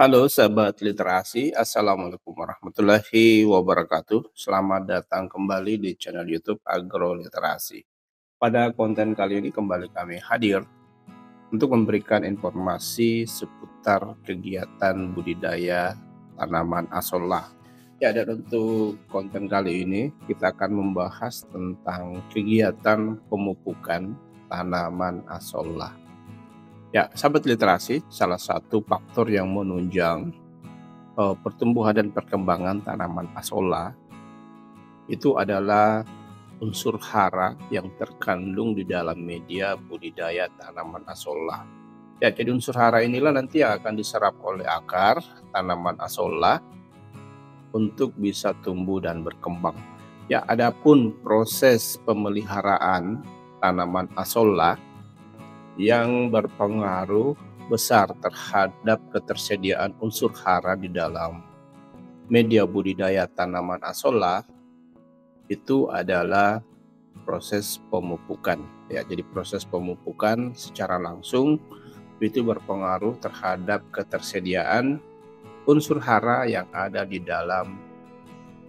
Halo sahabat literasi, Assalamualaikum warahmatullahi wabarakatuh. Selamat datang kembali di channel YouTube Agro Literasi. Pada konten kali ini kembali kami hadir untuk memberikan informasi seputar kegiatan budidaya tanaman asollah. Ya, dan untuk konten kali ini kita akan membahas tentang kegiatan pemupukan tanaman asollah. Ya, sahabat literasi, salah satu faktor yang menunjang pertumbuhan dan perkembangan tanaman asollah itu adalah unsur hara yang terkandung di dalam media budidaya tanaman asollah. Ya, jadi unsur hara inilah nanti yang akan diserap oleh akar tanaman asollah untuk bisa tumbuh dan berkembang. Ya, adapun proses pemeliharaan tanaman asollah yang berpengaruh besar terhadap ketersediaan unsur hara di dalam media budidaya tanaman asollah itu adalah proses pemupukan. Ya, jadi proses pemupukan secara langsung itu berpengaruh terhadap ketersediaan unsur hara yang ada di dalam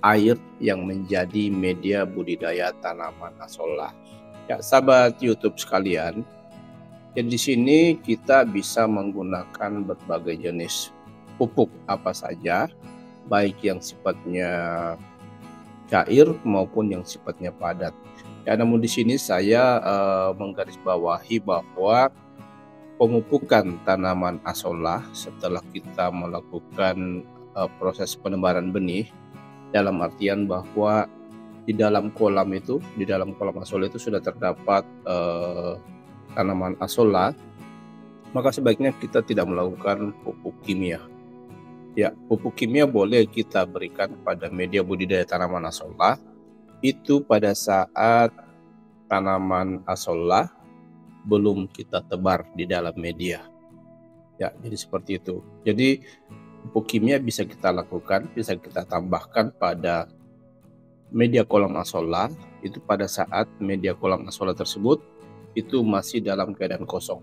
air yang menjadi media budidaya tanaman asollah. Ya, sahabat YouTube sekalian, jadi di sini kita bisa menggunakan berbagai jenis pupuk apa saja, baik yang sifatnya cair maupun yang sifatnya padat. Ya, namun di sini saya menggarisbawahi bahwa pemupukan tanaman asollah setelah kita melakukan proses penebaran benih, dalam artian bahwa di dalam kolam asollah itu sudah terdapat tanaman asollah, maka sebaiknya kita tidak melakukan pupuk kimia. Ya, pupuk kimia boleh kita berikan pada media budidaya tanaman asollah itu pada saat tanaman asollah belum kita tebar di dalam media. Ya, jadi seperti itu. Jadi pupuk kimia bisa kita lakukan, bisa kita tambahkan pada media kolam asollah itu pada saat media kolam asollah tersebut itu masih dalam keadaan kosong.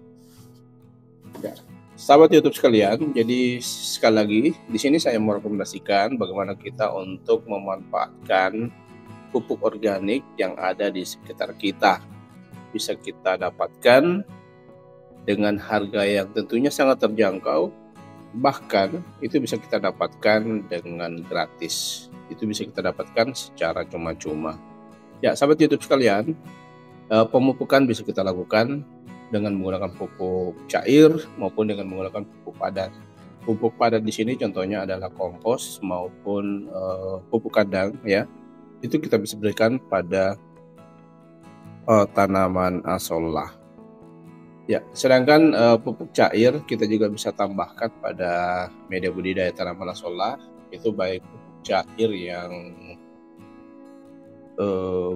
Ya. Sahabat YouTube sekalian, jadi sekali lagi di sini saya merekomendasikan bagaimana kita untuk memanfaatkan pupuk organik yang ada di sekitar kita. Bisa kita dapatkan dengan harga yang tentunya sangat terjangkau, bahkan itu bisa kita dapatkan dengan gratis. Itu bisa kita dapatkan secara cuma-cuma. Ya, sahabat YouTube sekalian, pemupukan bisa kita lakukan dengan menggunakan pupuk cair maupun dengan menggunakan pupuk padat. Pupuk padat di sini contohnya adalah kompos maupun pupuk kandang, ya. Itu kita bisa berikan pada tanaman asollah. Ya, sedangkan pupuk cair kita juga bisa tambahkan pada media budidaya tanaman asollah, itu baik pupuk cair yang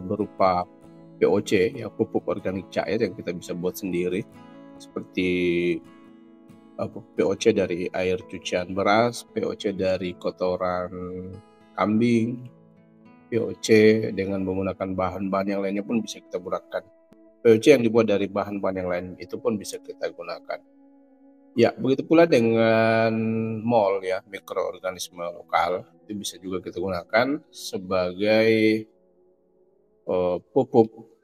berupa POC, ya, pupuk organik cair yang kita bisa buat sendiri, seperti POC dari air cucian beras, POC dari kotoran kambing, POC dengan menggunakan bahan-bahan yang lainnya pun bisa kita gunakan. POC yang dibuat dari bahan-bahan yang lain itu pun bisa kita gunakan. Ya, begitu pula dengan MOL, ya, mikroorganisme lokal, itu bisa juga kita gunakan sebagai pupuk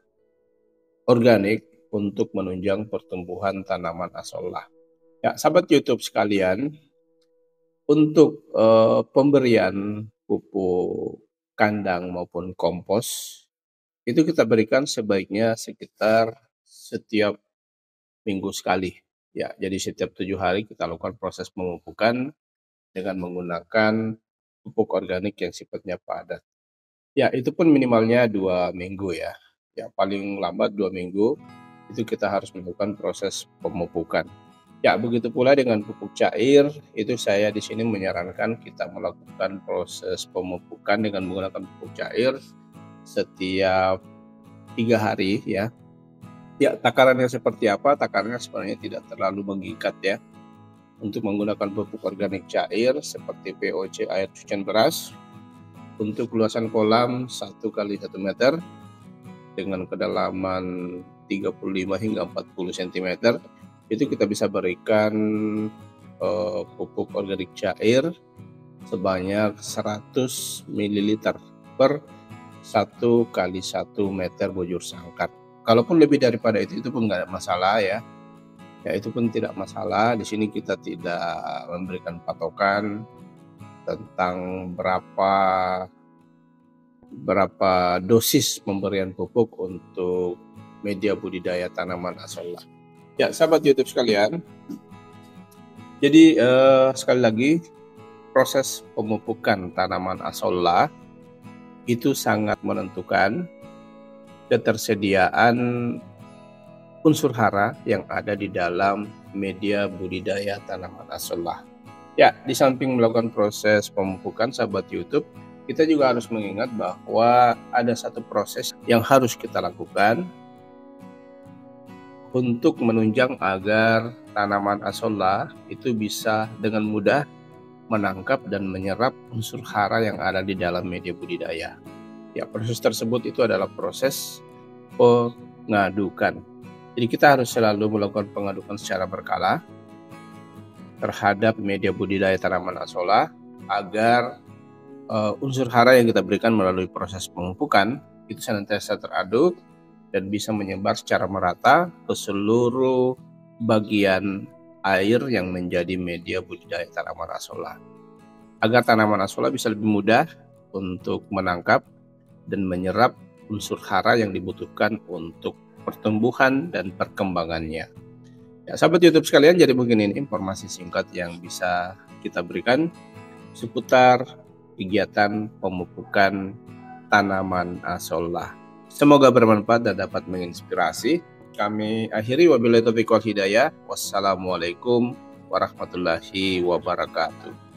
organik untuk menunjang pertumbuhan tanaman asollah. Ya, sahabat YouTube sekalian, untuk pemberian pupuk kandang maupun kompos itu kita berikan sebaiknya sekitar setiap minggu sekali. Ya, jadi setiap 7 hari kita lakukan proses pemupukan dengan menggunakan pupuk organik yang sifatnya padat. Ya, itu pun minimalnya 2 minggu, ya. Ya, paling lambat 2 minggu itu kita harus melakukan proses pemupukan. Ya, begitu pula dengan pupuk cair, itu saya di sini menyarankan kita melakukan proses pemupukan dengan menggunakan pupuk cair setiap 3 hari, ya. Ya, takarannya seperti apa? Takarannya sebenarnya tidak terlalu mengikat, ya. Untuk menggunakan pupuk organik cair seperti POC air cucian beras, untuk luasan kolam 1 kali 1 meter dengan kedalaman 35 hingga 40 cm, itu kita bisa berikan pupuk organik cair sebanyak 100 ml per 1 kali 1 meter bujur sangkar. Kalaupun lebih daripada itu pun nggak masalah ya. Ya itu pun tidak masalah. Di sini kita tidak memberikan patokan tentang berapa dosis pemberian pupuk untuk media budidaya tanaman asollah. Ya, sahabat YouTube sekalian. Jadi sekali lagi, proses pemupukan tanaman asollah itu sangat menentukan ketersediaan unsur hara yang ada di dalam media budidaya tanaman asollah. Ya, di samping melakukan proses pemupukan, sahabat YouTube, kita juga harus mengingat bahwa ada satu proses yang harus kita lakukan untuk menunjang agar tanaman asollah itu bisa dengan mudah menangkap dan menyerap unsur hara yang ada di dalam media budidaya. Ya, proses tersebut itu adalah proses pengadukan. Jadi kita harus selalu melakukan pengadukan secara berkala terhadap media budidaya tanaman asollah agar unsur hara yang kita berikan melalui proses pemupukan itu senantiasa teraduk dan bisa menyebar secara merata ke seluruh bagian air yang menjadi media budidaya tanaman asollah, agar tanaman asollah bisa lebih mudah untuk menangkap dan menyerap unsur hara yang dibutuhkan untuk pertumbuhan dan perkembangannya. Ya, sahabat YouTube sekalian, jadi mungkin ini informasi singkat yang bisa kita berikan seputar kegiatan pemupukan tanaman asollah. Semoga bermanfaat dan dapat menginspirasi. Kami akhiri, wabillahi taufiq wal hidayah. Wassalamualaikum warahmatullahi wabarakatuh.